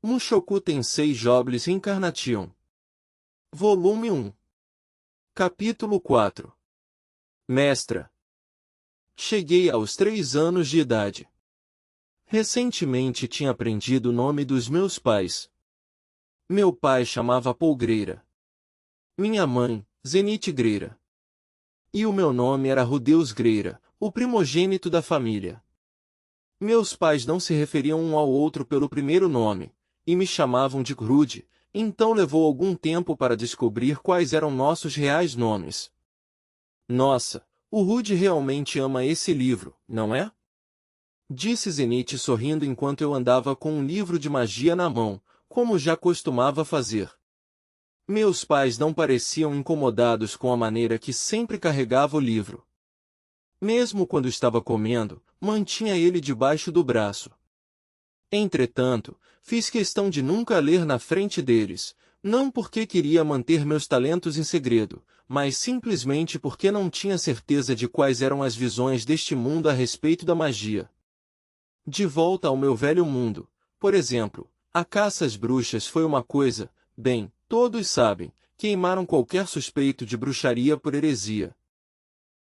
Mushoku Tensei Jobless Reincarnation. Volume 1. Capítulo 4. Mestra. Cheguei aos 3 anos de idade. Recentemente tinha aprendido o nome dos meus pais. Meu pai chamava Paul Greira. Minha mãe, Zenith Greira. E o meu nome era Rudeus Greira, o primogênito da família. Meus pais não se referiam um ao outro pelo primeiro nome, e me chamavam de Rude, então levou algum tempo para descobrir quais eram nossos reais nomes. Nossa, o Rude realmente ama esse livro, não é? Disse Zenith sorrindo enquanto eu andava com um livro de magia na mão, como já costumava fazer. Meus pais não pareciam incomodados com a maneira que sempre carregava o livro. Mesmo quando estava comendo, mantinha ele debaixo do braço. Entretanto, fiz questão de nunca ler na frente deles, não porque queria manter meus talentos em segredo, mas simplesmente porque não tinha certeza de quais eram as visões deste mundo a respeito da magia. De volta ao meu velho mundo, por exemplo, a caça às bruxas foi uma coisa, bem, todos sabem, queimaram qualquer suspeito de bruxaria por heresia.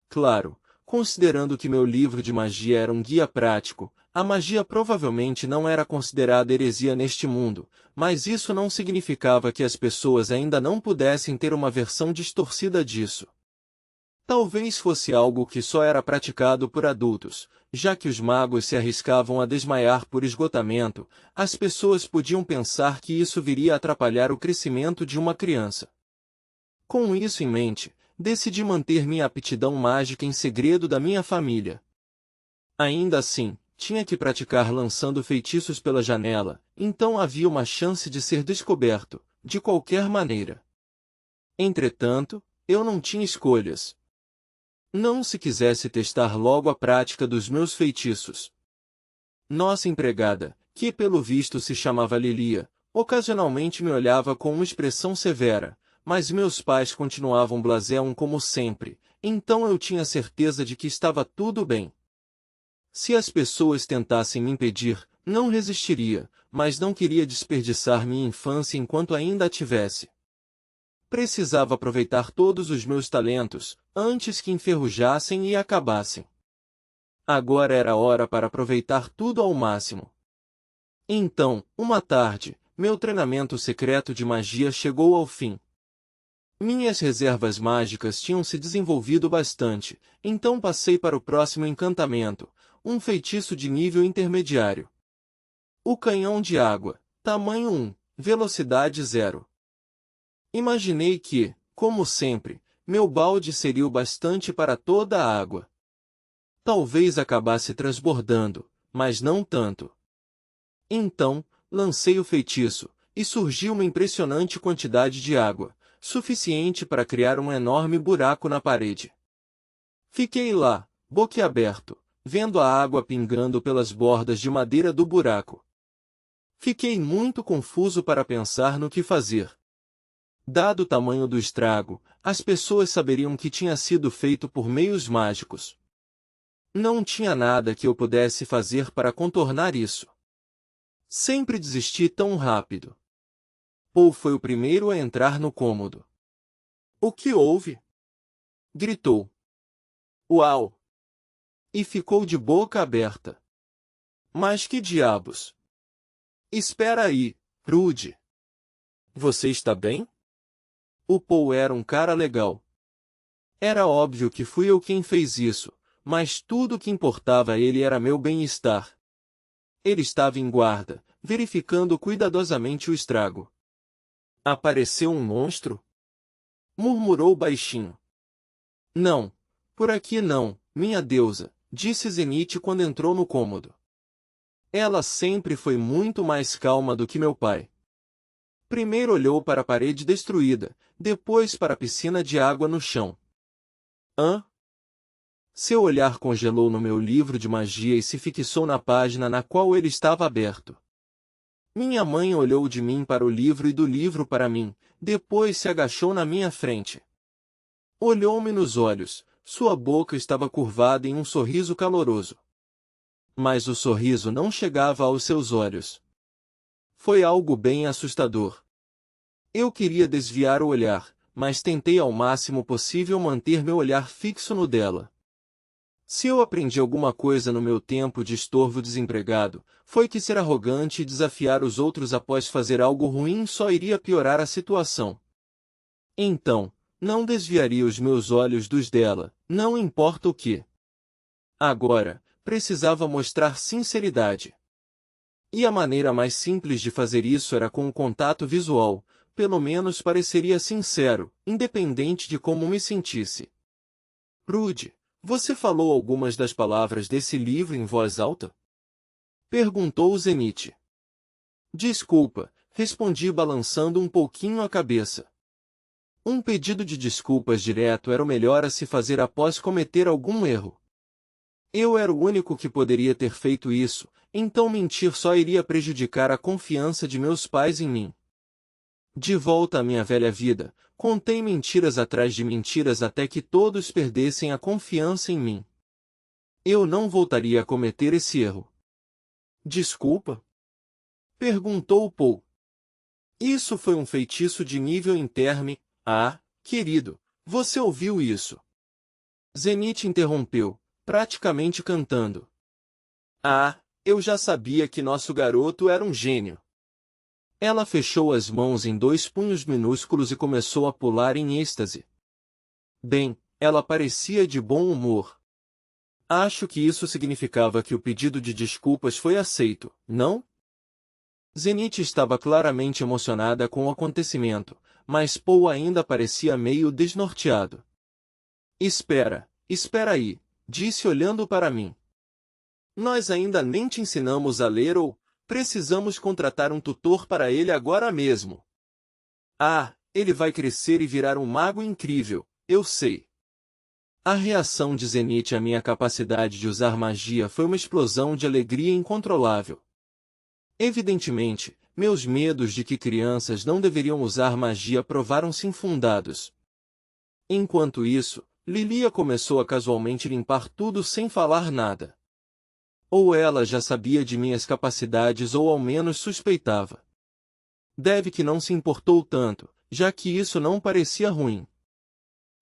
Claro, considerando que meu livro de magia era um guia prático, a magia provavelmente não era considerada heresia neste mundo, mas isso não significava que as pessoas ainda não pudessem ter uma versão distorcida disso. Talvez fosse algo que só era praticado por adultos, já que os magos se arriscavam a desmaiar por esgotamento, as pessoas podiam pensar que isso viria a atrapalhar o crescimento de uma criança. Com isso em mente, decidi manter minha aptidão mágica em segredo da minha família. Ainda assim, tinha que praticar lançando feitiços pela janela, então havia uma chance de ser descoberto, de qualquer maneira. Entretanto, eu não tinha escolhas. Não se quisesse testar logo a prática dos meus feitiços. Nossa empregada, que pelo visto se chamava Lilia, ocasionalmente me olhava com uma expressão severa, mas meus pais continuavam blasé como sempre, então eu tinha certeza de que estava tudo bem. Se as pessoas tentassem me impedir, não resistiria, mas não queria desperdiçar minha infância enquanto ainda a tivesse. Precisava aproveitar todos os meus talentos, antes que enferrujassem e acabassem. Agora era hora para aproveitar tudo ao máximo. Então, uma tarde, meu treinamento secreto de magia chegou ao fim. Minhas reservas mágicas tinham se desenvolvido bastante, então passei para o próximo encantamento, um feitiço de nível intermediário. O canhão de água, tamanho 1, velocidade 0. Imaginei que, como sempre, meu balde seria o bastante para toda a água. Talvez acabasse transbordando, mas não tanto. Então, lancei o feitiço, e surgiu uma impressionante quantidade de água, suficiente para criar um enorme buraco na parede. Fiquei lá, boquiaberto, vendo a água pingando pelas bordas de madeira do buraco. Fiquei muito confuso para pensar no que fazer. Dado o tamanho do estrago, as pessoas saberiam que tinha sido feito por meios mágicos. Não tinha nada que eu pudesse fazer para contornar isso. Sempre desisti tão rápido. Paul foi o primeiro a entrar no cômodo. "O que houve?" gritou. "Uau!" E ficou de boca aberta. "Mas que diabos?" "Espera aí, Rude. Você está bem?" O Paul era um cara legal. Era óbvio que fui eu quem fez isso, mas tudo o que importava a ele era meu bem-estar. Ele estava em guarda, verificando cuidadosamente o estrago. "Apareceu um monstro?" murmurou baixinho. "Não, por aqui não, minha deusa", disse Zenith quando entrou no cômodo. Ela sempre foi muito mais calma do que meu pai. Primeiro olhou para a parede destruída, depois para a piscina de água no chão. "Hã?" Seu olhar congelou no meu livro de magia e se fixou na página na qual ele estava aberto. Minha mãe olhou de mim para o livro e do livro para mim, depois se agachou na minha frente. Olhou-me nos olhos, sua boca estava curvada em um sorriso caloroso. Mas o sorriso não chegava aos seus olhos. foi algo bem assustador. Eu queria desviar o olhar, mas tentei ao máximo possível manter meu olhar fixo no dela. Se eu aprendi alguma coisa no meu tempo de estorvo desempregado, foi que ser arrogante e desafiar os outros após fazer algo ruim só iria piorar a situação. Então, não desviaria os meus olhos dos dela, não importa o que. Agora, precisava mostrar sinceridade. E a maneira mais simples de fazer isso era com o contato visual, pelo menos pareceria sincero, independente de como me sentisse. Rude, você falou algumas das palavras desse livro em voz alta? Perguntou Zenith. Desculpa, respondi balançando um pouquinho a cabeça. Um pedido de desculpas direto era o melhor a se fazer após cometer algum erro. Eu era o único que poderia ter feito isso, então mentir só iria prejudicar a confiança de meus pais em mim. De volta à minha velha vida, contei mentiras atrás de mentiras até que todos perdessem a confiança em mim. Eu não voltaria a cometer esse erro. Desculpa? Perguntou Paul. Isso foi um feitiço de nível interme. Ah, querido, você ouviu isso? Zenith interrompeu, praticamente cantando. Ah, eu já sabia que nosso garoto era um gênio. Ela fechou as mãos em 2 punhos minúsculos e começou a pular em êxtase. Bem, ela parecia de bom humor. Acho que isso significava que o pedido de desculpas foi aceito, não? Zenith estava claramente emocionada com o acontecimento, mas Paul ainda parecia meio desnorteado. Espera aí, disse olhando para mim. Nós ainda nem te ensinamos a ler ou precisamos contratar um tutor para ele agora mesmo. Ah, ele vai crescer e virar um mago incrível, eu sei. A reação de Zenith à minha capacidade de usar magia foi uma explosão de alegria incontrolável. Evidentemente, meus medos de que crianças não deveriam usar magia provaram-se infundados. Enquanto isso, Lilia começou a casualmente limpar tudo sem falar nada. Ou ela já sabia de minhas capacidades ou ao menos suspeitava. Deve que não se importou tanto, já que isso não parecia ruim.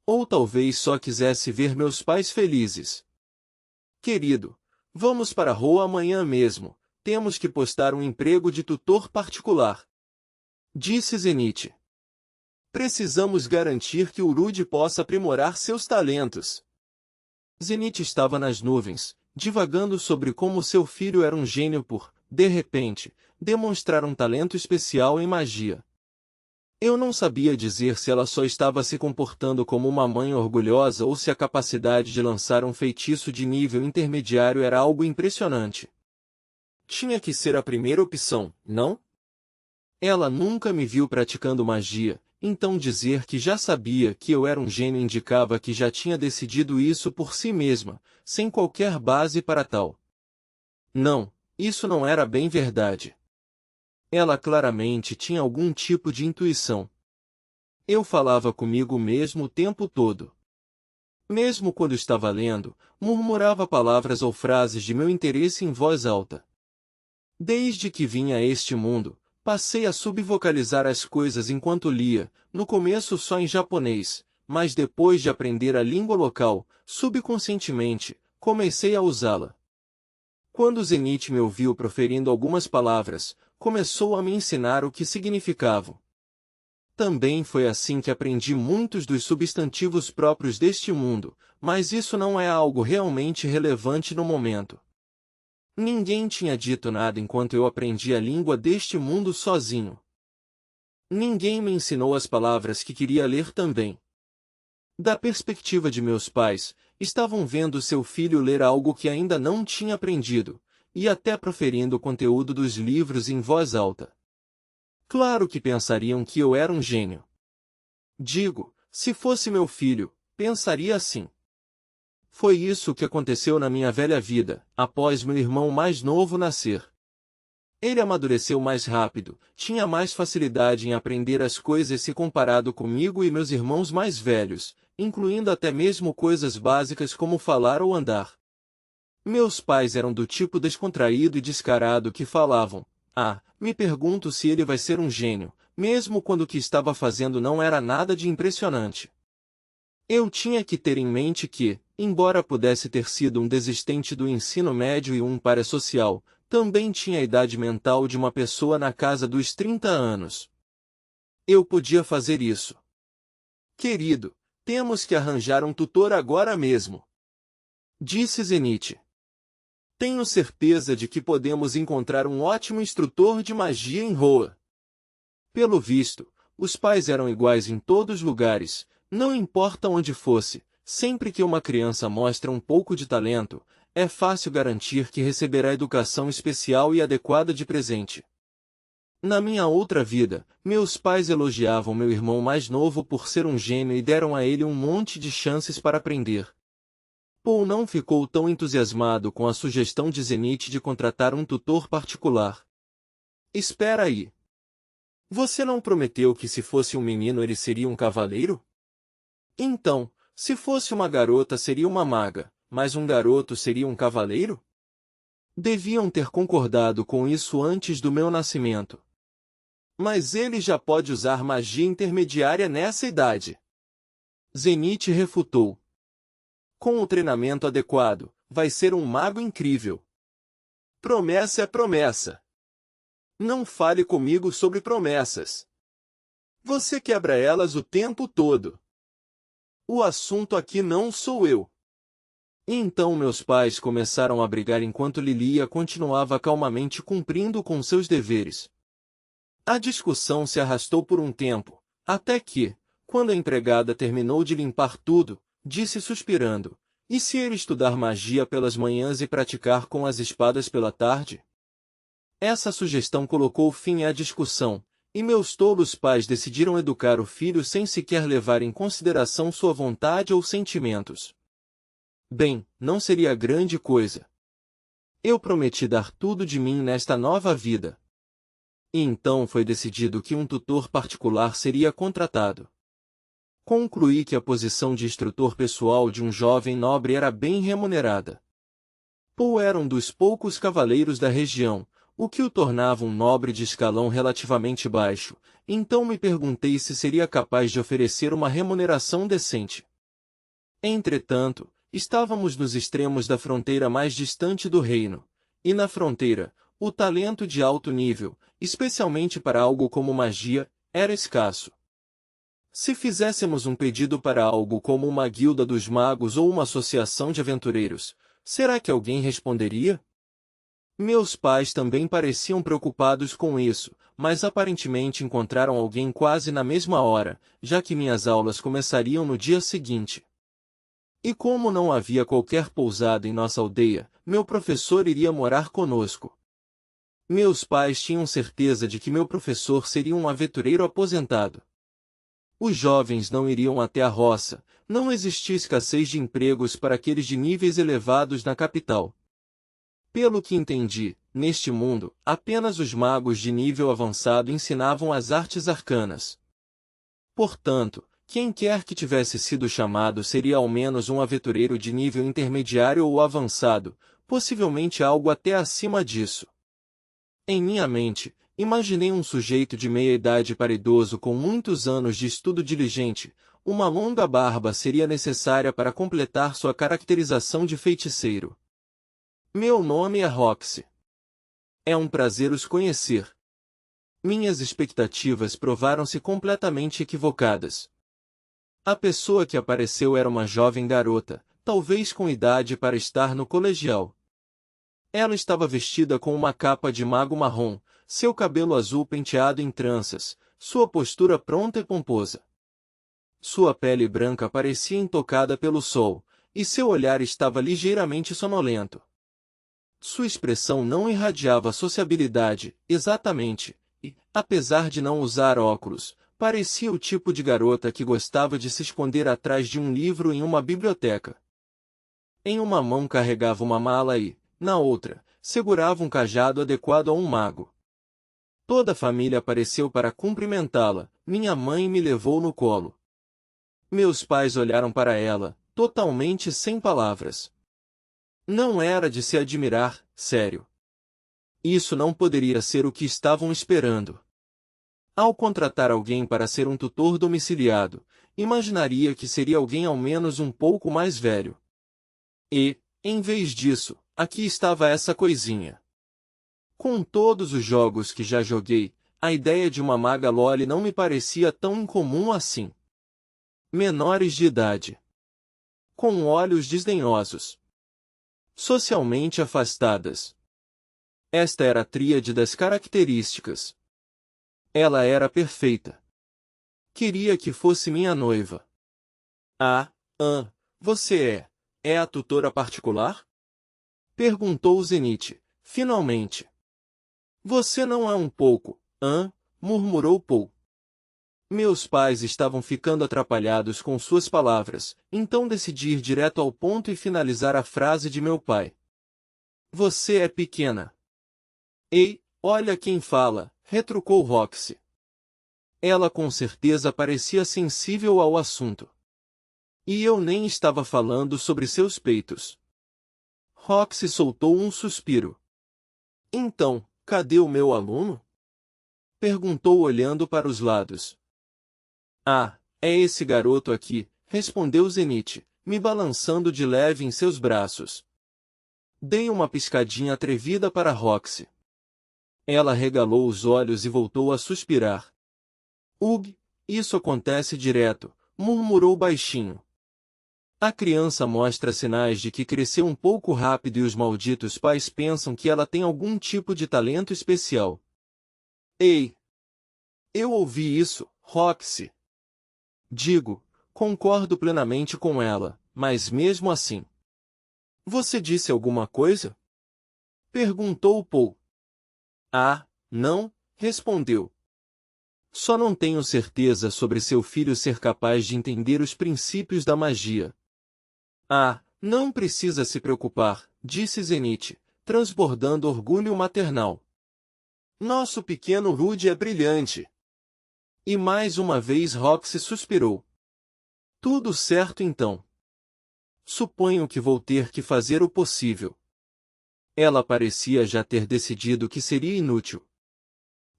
Ou talvez só quisesse ver meus pais felizes. Querido, vamos para a rua amanhã mesmo, temos que postar um emprego de tutor particular. Disse Zenith. Precisamos garantir que o Rude possa aprimorar seus talentos. Zenith estava nas nuvens, divagando sobre como seu filho era um gênio por, de repente, demonstrar um talento especial em magia. Eu não sabia dizer se ela só estava se comportando como uma mãe orgulhosa ou se a capacidade de lançar um feitiço de nível intermediário era algo impressionante. Tinha que ser a primeira opção, não? Ela nunca me viu praticando magia, então dizer que já sabia que eu era um gênio indicava que já tinha decidido isso por si mesma, sem qualquer base para tal. Não, isso não era bem verdade. Ela claramente tinha algum tipo de intuição. Eu falava comigo mesmo o tempo todo. Mesmo quando estava lendo, murmurava palavras ou frases de meu interesse em voz alta. Desde que vim a este mundo, passei a subvocalizar as coisas enquanto lia, no começo só em japonês, mas depois de aprender a língua local, subconscientemente, comecei a usá-la. Quando Zenith me ouviu proferindo algumas palavras, começou a me ensinar o que significavam. Também foi assim que aprendi muitos dos substantivos próprios deste mundo, mas isso não é algo realmente relevante no momento. Ninguém tinha dito nada enquanto eu aprendi a língua deste mundo sozinho. Ninguém me ensinou as palavras que queria ler também. Da perspectiva de meus pais, estavam vendo seu filho ler algo que ainda não tinha aprendido, e até proferindo o conteúdo dos livros em voz alta. Claro que pensariam que eu era um gênio. Digo, se fosse meu filho, pensaria assim. Foi isso que aconteceu na minha velha vida, após meu irmão mais novo nascer. Ele amadureceu mais rápido, tinha mais facilidade em aprender as coisas se comparado comigo e meus irmãos mais velhos, incluindo até mesmo coisas básicas como falar ou andar. Meus pais eram do tipo descontraído e descarado que falavam, Me pergunto se ele vai ser um gênio, mesmo quando o que estava fazendo não era nada de impressionante. Eu tinha que ter em mente que, embora pudesse ter sido um desistente do ensino médio e um parasocial, também tinha a idade mental de uma pessoa na casa dos 30 anos. Eu podia fazer isso. Querido, temos que arranjar um tutor agora mesmo, disse Zenith. Tenho certeza de que podemos encontrar um ótimo instrutor de magia em Roa. Pelo visto, os pais eram iguais em todos os lugares, não importa onde fosse, sempre que uma criança mostra um pouco de talento, é fácil garantir que receberá educação especial e adequada de presente. Na minha outra vida, meus pais elogiavam meu irmão mais novo por ser um gênio e deram a ele um monte de chances para aprender. Paul não ficou tão entusiasmado com a sugestão de Zenith de contratar um tutor particular. Espera aí. Você não prometeu que se fosse um menino ele seria um cavaleiro? Então, se fosse uma garota seria uma maga, mas um garoto seria um cavaleiro? Deviam ter concordado com isso antes do meu nascimento. Mas ele já pode usar magia intermediária nessa idade. Zenith refutou. Com o treinamento adequado, vai ser um mago incrível. Promessa é promessa. Não fale comigo sobre promessas. Você quebra elas o tempo todo. O assunto aqui não sou eu. Então meus pais começaram a brigar enquanto Lilia continuava calmamente cumprindo com seus deveres. A discussão se arrastou por um tempo, até que, quando a empregada terminou de limpar tudo, disse suspirando, e se ele estudar magia pelas manhãs e praticar com as espadas pela tarde? Essa sugestão colocou fim à discussão, e meus tolos pais decidiram educar o filho sem sequer levar em consideração sua vontade ou sentimentos. Bem, não seria grande coisa. Eu prometi dar tudo de mim nesta nova vida. E então foi decidido que um tutor particular seria contratado. Concluí que a posição de instrutor pessoal de um jovem nobre era bem remunerada. Paul era um dos poucos cavaleiros da região, o que o tornava um nobre de escalão relativamente baixo, então me perguntei se seria capaz de oferecer uma remuneração decente. Entretanto, estávamos nos extremos da fronteira mais distante do reino, e na fronteira, o talento de alto nível, especialmente para algo como magia, era escasso. Se fizéssemos um pedido para algo como uma guilda dos magos ou uma associação de aventureiros, será que alguém responderia? Meus pais também pareciam preocupados com isso, mas aparentemente encontraram alguém quase na mesma hora, já que minhas aulas começariam no dia seguinte. E como não havia qualquer pousada em nossa aldeia, meu professor iria morar conosco. Meus pais tinham certeza de que meu professor seria um aventureiro aposentado. Os jovens não iriam até a roça, não existia escassez de empregos para aqueles de níveis elevados na capital. Pelo que entendi, neste mundo, apenas os magos de nível avançado ensinavam as artes arcanas. Portanto, quem quer que tivesse sido chamado seria ao menos um aventureiro de nível intermediário ou avançado, possivelmente algo até acima disso. Em minha mente, imaginei um sujeito de meia-idade para idoso com muitos anos de estudo diligente. Uma longa barba seria necessária para completar sua caracterização de feiticeiro. Meu nome é Roxy. É um prazer os conhecer. Minhas expectativas provaram-se completamente equivocadas. A pessoa que apareceu era uma jovem garota, talvez com idade para estar no colegial. Ela estava vestida com uma capa de mago marrom, seu cabelo azul penteado em tranças, sua postura pronta e pomposa. Sua pele branca parecia intocada pelo sol, e seu olhar estava ligeiramente sonolento. Sua expressão não irradiava sociabilidade, exatamente, e, apesar de não usar óculos, parecia o tipo de garota que gostava de se esconder atrás de um livro em uma biblioteca. Em uma mão carregava uma mala e, na outra, segurava um cajado adequado a um mago. Toda a família apareceu para cumprimentá-la, minha mãe me levou no colo. Meus pais olharam para ela, totalmente sem palavras. Não era de se admirar, sério. Isso não poderia ser o que estavam esperando. Ao contratar alguém para ser um tutor domiciliado, imaginaria que seria alguém ao menos um pouco mais velho. E, em vez disso, aqui estava essa coisinha. Com todos os jogos que já joguei, a ideia de uma maga Loli não me parecia tão incomum assim. Menores de idade. Com olhos desdenhosos. Socialmente afastadas. Esta era a tríade das características. Ela era perfeita. Queria que fosse minha noiva. Você é a tutora particular? Perguntou Zenith, finalmente. Você não é um pouco, murmurou Paul. Meus pais estavam ficando atrapalhados com suas palavras, então decidi ir direto ao ponto e finalizar a frase de meu pai. Você é pequena. Ei, olha quem fala, retrucou Roxy. Ela com certeza parecia sensível ao assunto. E eu nem estava falando sobre seus peitos. Roxy soltou um suspiro. Então, cadê o meu aluno? Perguntou olhando para os lados. É esse garoto aqui, respondeu Zenith, me balançando de leve em seus braços. Dei uma piscadinha atrevida para Roxy. Ela regalou os olhos e voltou a suspirar. Isso acontece direto, murmurou baixinho. A criança mostra sinais de que cresceu um pouco rápido e os malditos pais pensam que ela tem algum tipo de talento especial. Ei! Eu ouvi isso, Roxy. Digo, concordo plenamente com ela, mas mesmo assim. Você disse alguma coisa? Perguntou Paul. Não, respondeu. Só não tenho certeza sobre seu filho ser capaz de entender os princípios da magia. Não precisa se preocupar, disse Zenith, transbordando orgulho maternal. Nosso pequeno Rudy é brilhante. E mais uma vez Roxy suspirou. Tudo certo então. Suponho que vou ter que fazer o possível. Ela parecia já ter decidido que seria inútil.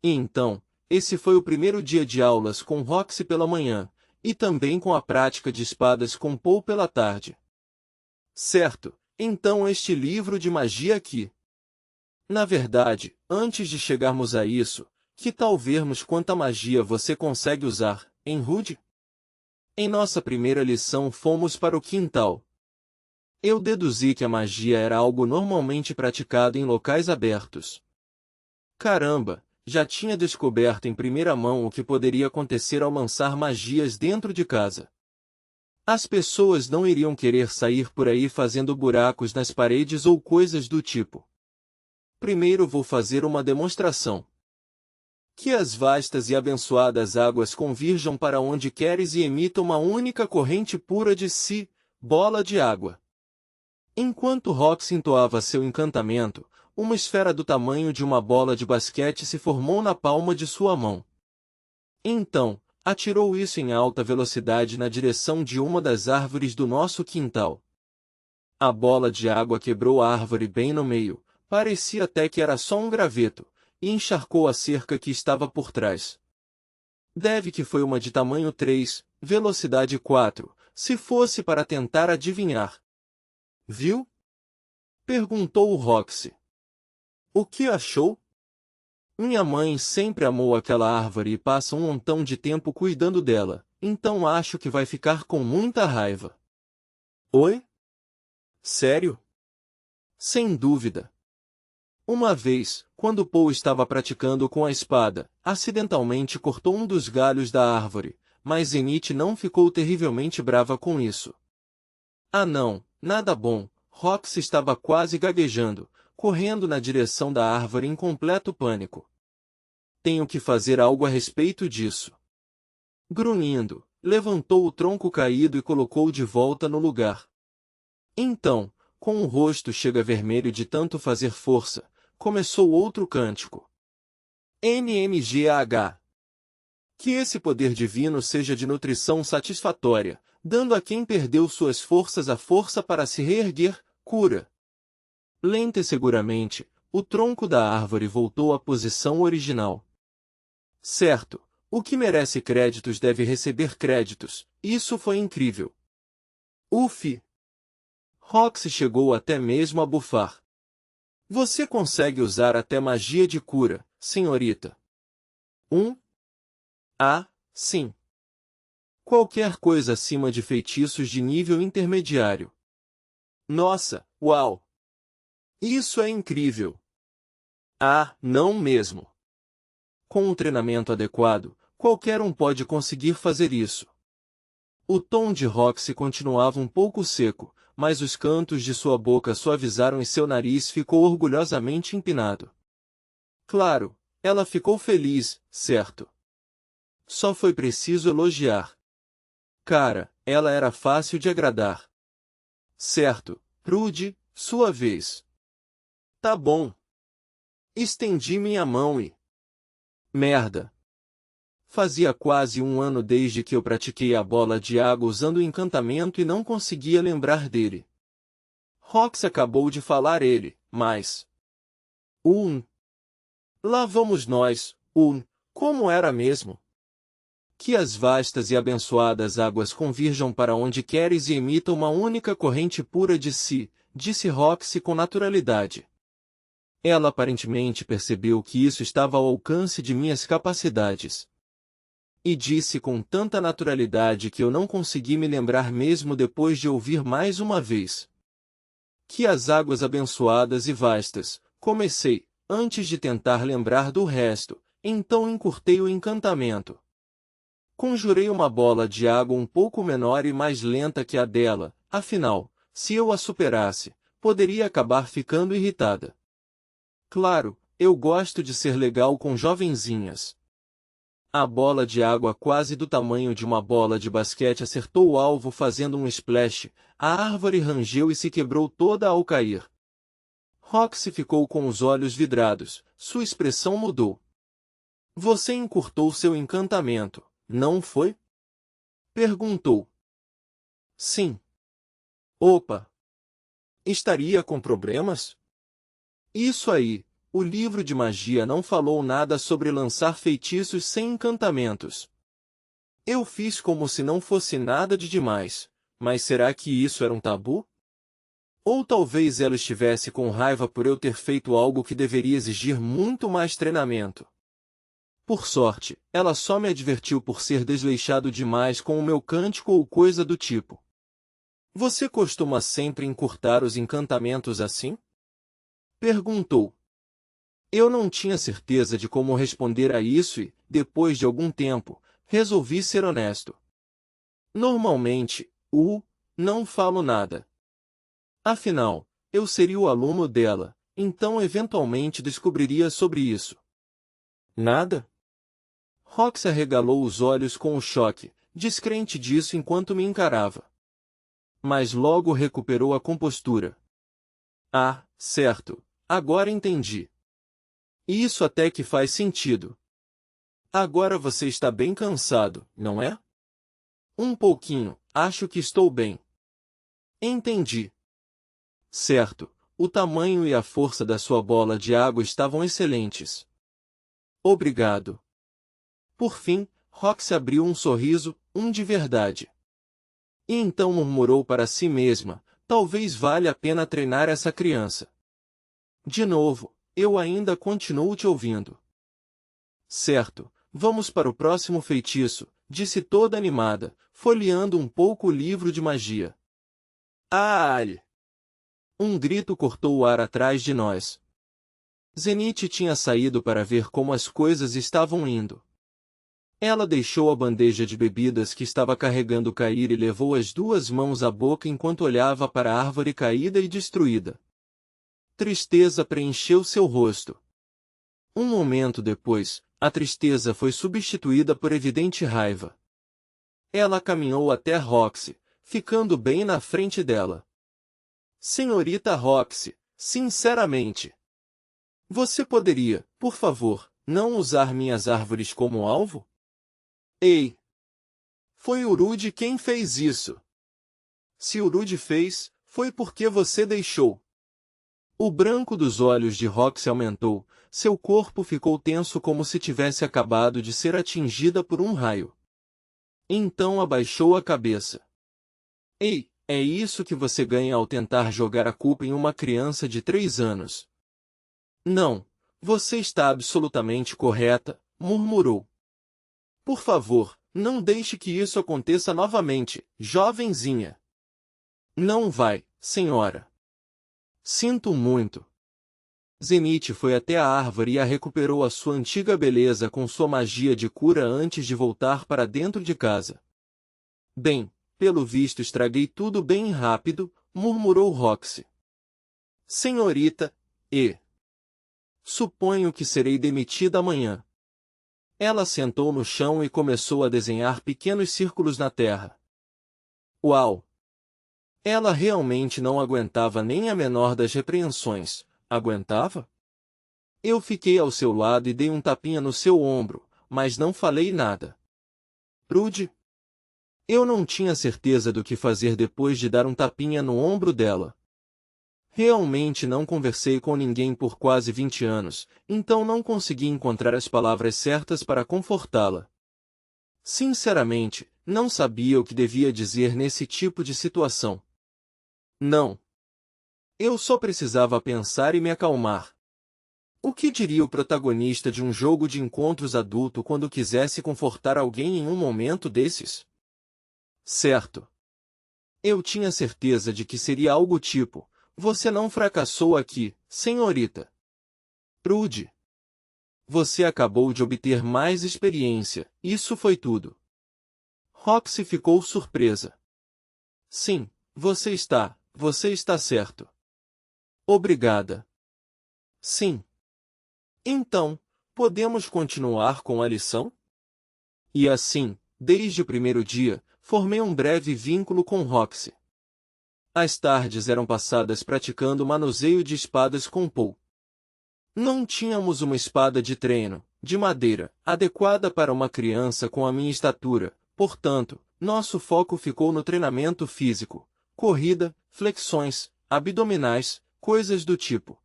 E então, esse foi o primeiro dia de aulas com Roxy pela manhã, e também com a prática de espadas com Paul pela tarde. Certo, então este livro de magia aqui. Na verdade, antes de chegarmos a isso, que tal vermos quanta magia você consegue usar, hein, Rudy? Em nossa primeira lição fomos para o quintal. Eu deduzi que a magia era algo normalmente praticado em locais abertos. Caramba, já tinha descoberto em primeira mão o que poderia acontecer ao lançar magias dentro de casa. As pessoas não iriam querer sair por aí fazendo buracos nas paredes ou coisas do tipo. Primeiro vou fazer uma demonstração. Que as vastas e abençoadas águas convirjam para onde queres e emitam uma única corrente pura de si, bola de água. Enquanto Roxy entoava seu encantamento, uma esfera do tamanho de uma bola de basquete se formou na palma de sua mão. Então, atirou isso em alta velocidade na direção de uma das árvores do nosso quintal. A bola de água quebrou a árvore bem no meio, parecia até que era só um graveto, e encharcou a cerca que estava por trás. Deve que foi uma de tamanho 3, velocidade 4, se fosse para tentar adivinhar. Viu? Perguntou o Roxy. O que achou? Minha mãe sempre amou aquela árvore e passa um montão de tempo cuidando dela, então acho que vai ficar com muita raiva. Oi? Sério? Sem dúvida. Uma vez, quando Paul estava praticando com a espada, acidentalmente cortou um dos galhos da árvore, mas Zenith não ficou terrivelmente brava com isso. Não, nada bom, Roxy estava quase gaguejando, correndo na direção da árvore em completo pânico. Tenho que fazer algo a respeito disso. Grunhindo, levantou o tronco caído e colocou de volta no lugar. Então, com o rosto chega vermelho de tanto fazer força, começou outro cântico. NMGAH. Que esse poder divino seja de nutrição satisfatória, dando a quem perdeu suas forças a força para se reerguer, cura. Lenta e seguramente, o tronco da árvore voltou à posição original. Certo, o que merece créditos deve receber créditos, isso foi incrível. Uf! Roxy chegou até mesmo a bufar. Você consegue usar até magia de cura, senhorita. Sim. Qualquer coisa acima de feitiços de nível intermediário. Nossa, uau! Isso é incrível! Não mesmo. Com um treinamento adequado, qualquer um pode conseguir fazer isso. O tom de Roxy continuava um pouco seco, mas os cantos de sua boca suavizaram e seu nariz ficou orgulhosamente empinado. Claro, ela ficou feliz, certo? Só foi preciso elogiar. Cara, ela era fácil de agradar. Certo, Rude, sua vez. Tá bom. Estendi minha mão e... Merda. Fazia quase um ano desde que eu pratiquei a bola de água usando o encantamento e não conseguia lembrar dele. Rox acabou de falar ele, mas... Lá vamos nós, como era mesmo? Que as vastas e abençoadas águas convirjam para onde queres e emitam uma única corrente pura de si, disse Roxy com naturalidade. Ela aparentemente percebeu que isso estava ao alcance de minhas capacidades. E disse com tanta naturalidade que eu não consegui me lembrar mesmo depois de ouvir mais uma vez. Que as águas abençoadas e vastas, comecei, antes de tentar lembrar do resto, então encurtei o encantamento. Conjurei uma bola de água um pouco menor e mais lenta que a dela, afinal, se eu a superasse, poderia acabar ficando irritada. Claro, eu gosto de ser legal com jovenzinhas. A bola de água quase do tamanho de uma bola de basquete acertou o alvo fazendo um splash, a árvore rangeu e se quebrou toda ao cair. Roxy ficou com os olhos vidrados, sua expressão mudou. Você encurtou seu encantamento, não foi? Perguntou. Sim. Opa! Estaria com problemas? Isso aí, o livro de magia não falou nada sobre lançar feitiços sem encantamentos. Eu fiz como se não fosse nada de demais, mas será que isso era um tabu? Ou talvez ela estivesse com raiva por eu ter feito algo que deveria exigir muito mais treinamento. Por sorte, ela só me advertiu por ser desleixado demais com o meu cântico ou coisa do tipo. Você costuma sempre encurtar os encantamentos assim? Perguntou. Eu não tinha certeza de como responder a isso e, depois de algum tempo, resolvi ser honesto. Normalmente, não falo nada. Afinal, eu seria o aluno dela, então eventualmente descobriria sobre isso. Nada? Rox arregalou os olhos com o choque, descrente disso enquanto me encarava. Mas logo recuperou a compostura. Certo, agora entendi. Isso até que faz sentido. Agora você está bem cansado, não é? Um pouquinho, acho que estou bem. Entendi. Certo, o tamanho e a força da sua bola de água estavam excelentes. Obrigado. Por fim, Rox abriu um sorriso, de verdade. E então murmurou para si mesma, talvez valha a pena treinar essa criança. De novo, eu ainda continuo te ouvindo. Certo, vamos para o próximo feitiço, disse toda animada, folheando um pouco o livro de magia. Um grito cortou o ar atrás de nós. Zenith tinha saído para ver como as coisas estavam indo. Ela deixou a bandeja de bebidas que estava carregando cair e levou as duas mãos à boca enquanto olhava para a árvore caída e destruída. Tristeza preencheu seu rosto. Um momento depois, a tristeza foi substituída por evidente raiva. Ela caminhou até Roxy, ficando bem na frente dela. Senhorita Roxy, sinceramente. Você poderia, por favor, não usar minhas árvores como alvo? Ei! Foi o Rude quem fez isso. Se o Rude fez, foi porque você deixou. O branco dos olhos de Roxy aumentou, seu corpo ficou tenso como se tivesse acabado de ser atingida por um raio. Então abaixou a cabeça. Ei, é isso que você ganha ao tentar jogar a culpa em uma criança de 3 anos. Não, você está absolutamente correta, murmurou. Por favor, não deixe que isso aconteça novamente, jovenzinha. Não vai, senhora. Sinto muito. Zenith foi até a árvore e a recuperou a sua antiga beleza com sua magia de cura antes de voltar para dentro de casa. Bem, pelo visto estraguei tudo bem rápido, murmurou Roxy. Senhorita, suponho que serei demitida amanhã. Ela sentou no chão e começou a desenhar pequenos círculos na terra. Uau! Ela realmente não aguentava nem a menor das repreensões. Aguentava? Eu fiquei ao seu lado e dei um tapinha no seu ombro, mas não falei nada. Rude? Eu não tinha certeza do que fazer depois de dar um tapinha no ombro dela. Realmente não conversei com ninguém por quase 20 anos, então não consegui encontrar as palavras certas para confortá-la. Sinceramente, não sabia o que devia dizer nesse tipo de situação. Não. Eu só precisava pensar e me acalmar. O que diria o protagonista de um jogo de encontros adulto quando quisesse confortar alguém em um momento desses? Certo. Eu tinha certeza de que seria algo tipo: você não fracassou aqui, senhorita. Rude. Você acabou de obter mais experiência, isso foi tudo. Roxy ficou surpresa. Sim, você está certo. Obrigada. Sim. Então, podemos continuar com a lição? E assim, desde o primeiro dia, formei um breve vínculo com Roxy. As tardes eram passadas praticando manuseio de espadas com Paul. Não tínhamos uma espada de treino, de madeira, adequada para uma criança com a minha estatura, portanto, nosso foco ficou no treinamento físico, corrida, flexões, abdominais, coisas do tipo.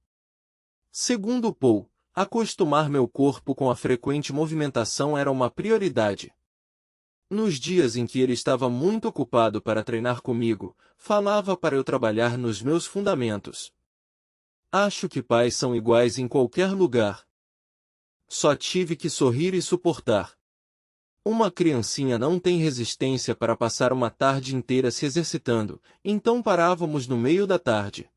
Segundo Paul, acostumar meu corpo com a frequente movimentação era uma prioridade. Nos dias em que ele estava muito ocupado para treinar comigo, falava para eu trabalhar nos meus fundamentos. Acho que pais são iguais em qualquer lugar. Só tive que sorrir e suportar. Uma criancinha não tem resistência para passar uma tarde inteira se exercitando, então parávamos no meio da tarde.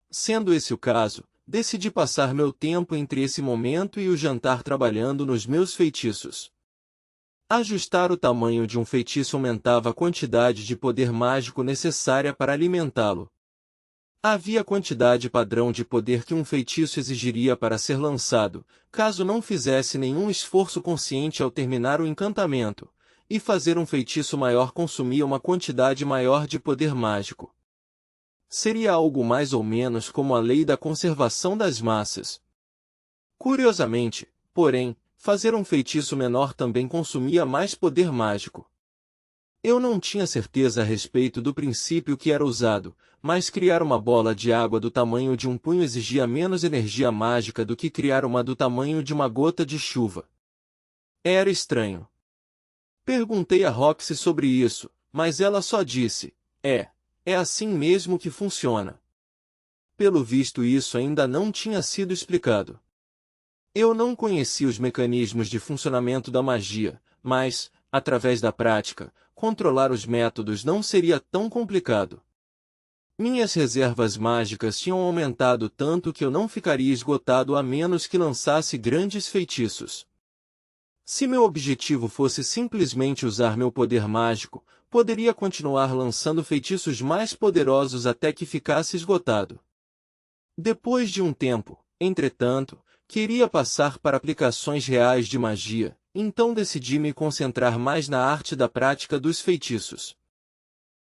Sendo esse o caso, decidi passar meu tempo entre esse momento e o jantar trabalhando nos meus feitiços. Ajustar o tamanho de um feitiço aumentava a quantidade de poder mágico necessária para alimentá-lo. Havia a quantidade padrão de poder que um feitiço exigiria para ser lançado, caso não fizesse nenhum esforço consciente ao terminar o encantamento, e fazer um feitiço maior consumia uma quantidade maior de poder mágico. Seria algo mais ou menos como a lei da conservação das massas. Curiosamente, porém, fazer um feitiço menor também consumia mais poder mágico. Eu não tinha certeza a respeito do princípio que era usado, mas criar uma bola de água do tamanho de um punho exigia menos energia mágica do que criar uma do tamanho de uma gota de chuva. Era estranho. Perguntei a Roxy sobre isso, mas ela só disse: é assim mesmo que funciona. Pelo visto isso ainda não tinha sido explicado. Eu não conhecia os mecanismos de funcionamento da magia, mas, através da prática, controlar os métodos não seria tão complicado. Minhas reservas mágicas tinham aumentado tanto que eu não ficaria esgotado a menos que lançasse grandes feitiços. Se meu objetivo fosse simplesmente usar meu poder mágico, poderia continuar lançando feitiços mais poderosos até que ficasse esgotado. Depois de um tempo, entretanto, queria passar para aplicações reais de magia, então decidi me concentrar mais na arte da prática dos feitiços.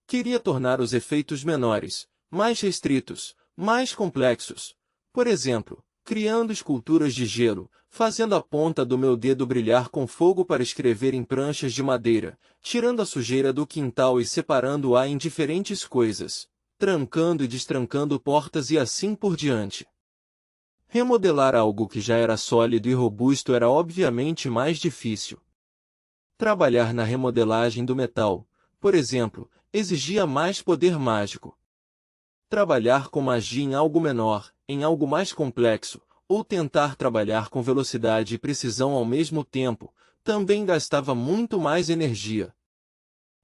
Queria tornar os efeitos menores, mais restritos, mais complexos. Por exemplo, criando esculturas de gelo, fazendo a ponta do meu dedo brilhar com fogo para escrever em pranchas de madeira, tirando a sujeira do quintal e separando-a em diferentes coisas. trancando e destrancando portas e assim por diante. Remodelar algo que já era sólido e robusto era obviamente mais difícil. Trabalhar na remodelagem do metal, por exemplo, exigia mais poder mágico. Trabalhar com magia em algo menor, em algo mais complexo, ou tentar trabalhar com velocidade e precisão ao mesmo tempo, também gastava muito mais energia.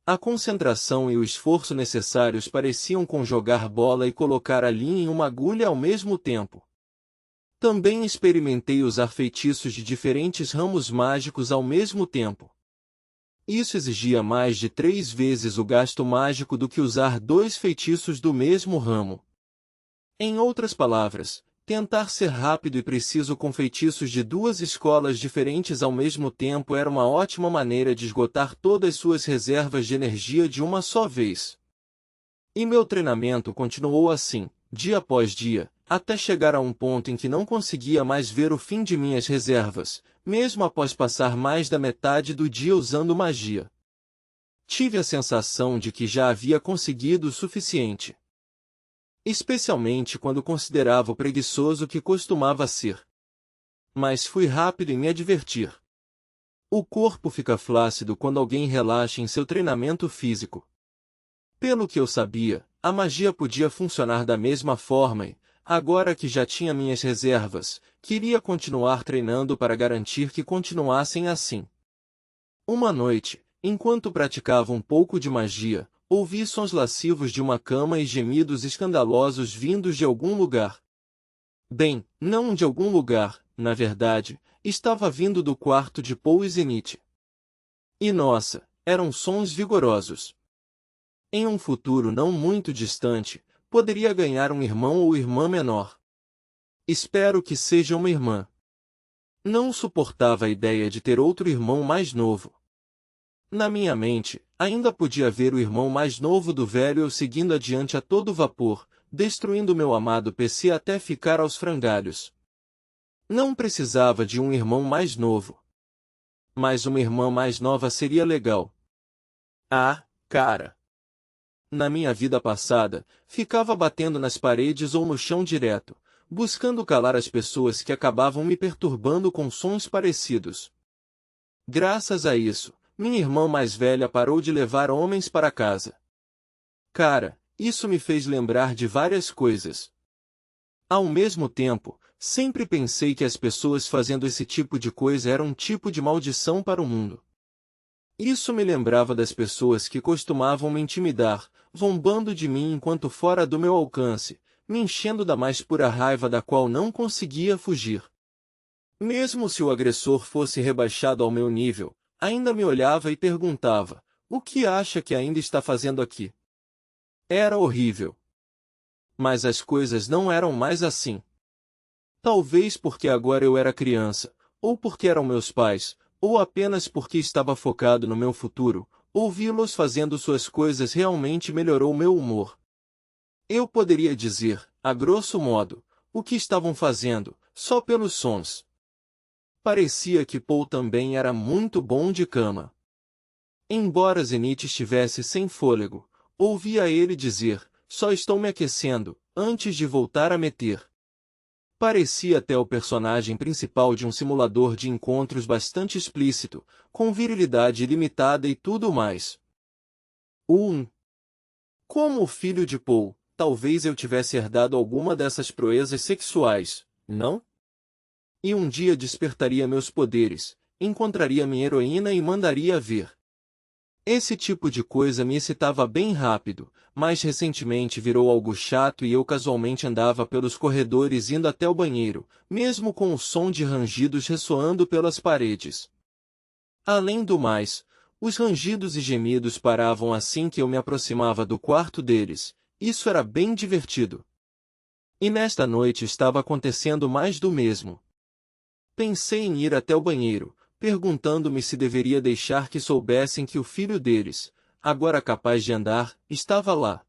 A concentração e o esforço necessários pareciam com jogar bola e colocar a linha em uma agulha ao mesmo tempo. Também experimentei usar feitiços de diferentes ramos mágicos ao mesmo tempo. Isso exigia mais de 3 vezes o gasto mágico do que usar 2 feitiços do mesmo ramo. Em outras palavras, tentar ser rápido e preciso com feitiços de 2 escolas diferentes ao mesmo tempo era uma ótima maneira de esgotar todas suas reservas de energia de uma só vez. E meu treinamento continuou assim, dia após dia, até chegar a um ponto em que não conseguia mais ver o fim de minhas reservas, mesmo após passar mais da metade do dia usando magia. Tive a sensação de que já havia conseguido o suficiente. Especialmente quando considerava o preguiçoso que costumava ser. Mas fui rápido em me advertir. O corpo fica flácido quando alguém relaxa em seu treinamento físico. Pelo que eu sabia, a magia podia funcionar da mesma forma e, agora que já tinha minhas reservas, queria continuar treinando para garantir que continuassem assim. Uma noite, enquanto praticava um pouco de magia, ouvi sons lascivos de uma cama e gemidos escandalosos vindos de algum lugar. Bem, não de algum lugar, na verdade, estava vindo do quarto de Paul e Zenith. E nossa, eram sons vigorosos. Em um futuro não muito distante, poderia ganhar um irmão ou irmã menor. Espero que seja uma irmã. Não suportava a ideia de ter outro irmão mais novo. Na minha mente, ainda podia ver o irmão mais novo do velho eu seguindo adiante a todo vapor, destruindo meu amado PC até ficar aos frangalhos. Não precisava de um irmão mais novo. Mas uma irmã mais nova seria legal. Ah, cara! Na minha vida passada, ficava batendo nas paredes ou no chão direto, buscando calar as pessoas que acabavam me perturbando com sons parecidos. Graças a isso, minha irmã mais velha parou de levar homens para casa. Cara, isso me fez lembrar de várias coisas. Ao mesmo tempo, sempre pensei que as pessoas fazendo esse tipo de coisa eram um tipo de maldição para o mundo. Isso me lembrava das pessoas que costumavam me intimidar, zombando de mim enquanto fora do meu alcance, me enchendo da mais pura raiva da qual não conseguia fugir. Mesmo se o agressor fosse rebaixado ao meu nível, ainda me olhava e perguntava, o que acha que ainda está fazendo aqui? Era horrível. Mas as coisas não eram mais assim. Talvez porque agora eu era criança, ou porque eram meus pais, ou apenas porque estava focado no meu futuro, ouvi-los fazendo suas coisas realmente melhorou meu humor. Eu poderia dizer, a grosso modo, o que estavam fazendo, só pelos sons. Parecia que Paul também era muito bom de cama. Embora Zenith estivesse sem fôlego, ouvia ele dizer, só estou me aquecendo, antes de voltar a meter. Parecia até o personagem principal de um simulador de encontros bastante explícito, com virilidade ilimitada e tudo mais. Como o filho de Paul, talvez eu tivesse herdado alguma dessas proezas sexuais, não? E um dia despertaria meus poderes, encontraria minha heroína e mandaria ver. Esse tipo de coisa me excitava bem rápido, mas recentemente virou algo chato e eu casualmente andava pelos corredores indo até o banheiro, mesmo com o som de rangidos ressoando pelas paredes. Além do mais, os rangidos e gemidos paravam assim que eu me aproximava do quarto deles, isso era bem divertido. E nesta noite estava acontecendo mais do mesmo. Pensei em ir até o banheiro, perguntando-me se deveria deixar que soubessem que o filho deles, agora capaz de andar, estava lá.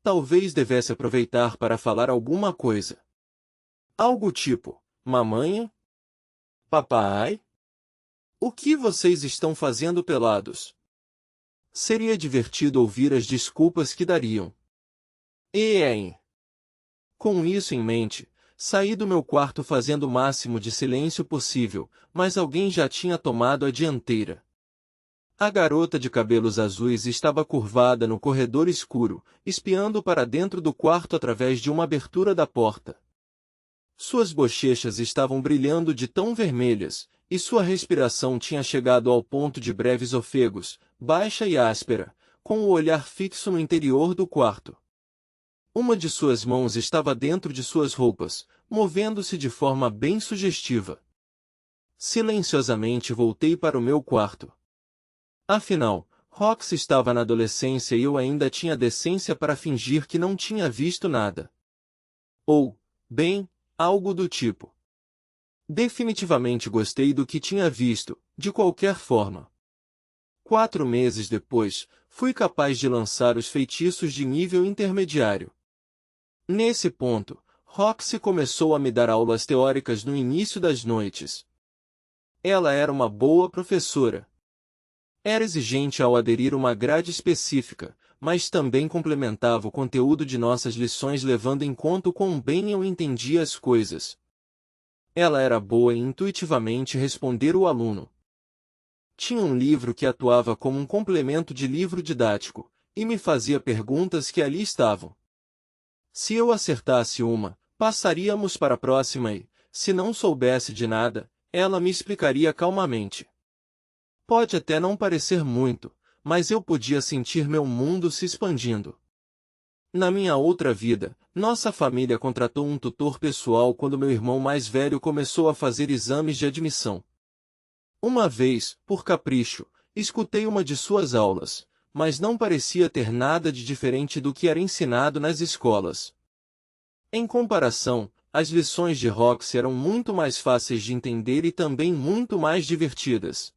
Talvez devesse aproveitar para falar alguma coisa. Algo tipo, mamãe? Papai? O que vocês estão fazendo pelados? Seria divertido ouvir as desculpas que dariam. Com isso em mente, saí do meu quarto fazendo o máximo de silêncio possível, mas alguém já tinha tomado a dianteira. A garota de cabelos azuis estava curvada no corredor escuro, espiando para dentro do quarto através de uma abertura da porta. Suas bochechas estavam brilhando de tão vermelhas, e sua respiração tinha chegado ao ponto de breves ofegos, baixa e áspera, com o olhar fixo no interior do quarto. Uma de suas mãos estava dentro de suas roupas, movendo-se de forma bem sugestiva. Silenciosamente voltei para o meu quarto. Afinal, Roxy estava na adolescência e eu ainda tinha decência para fingir que não tinha visto nada. Ou, bem, algo do tipo. Definitivamente gostei do que tinha visto, de qualquer forma. 4 meses depois, fui capaz de lançar os feitiços de nível intermediário. Nesse ponto, Roxy começou a me dar aulas teóricas no início das noites. Ela era uma boa professora. Era exigente ao aderir uma grade específica, mas também complementava o conteúdo de nossas lições levando em conta o quão bem eu entendia as coisas. Ela era boa em intuitivamente responder o aluno. Tinha um livro que atuava como um complemento de livro didático, e me fazia perguntas que ali estavam. Se eu acertasse uma, passaríamos para a próxima e, se não soubesse de nada, ela me explicaria calmamente. Pode até não parecer muito, mas eu podia sentir meu mundo se expandindo. Na minha outra vida, nossa família contratou um tutor pessoal quando meu irmão mais velho começou a fazer exames de admissão. Uma vez, por capricho, escutei uma de suas aulas, mas não parecia ter nada de diferente do que era ensinado nas escolas. Em comparação, as lições de Roxy eram muito mais fáceis de entender e também muito mais divertidas.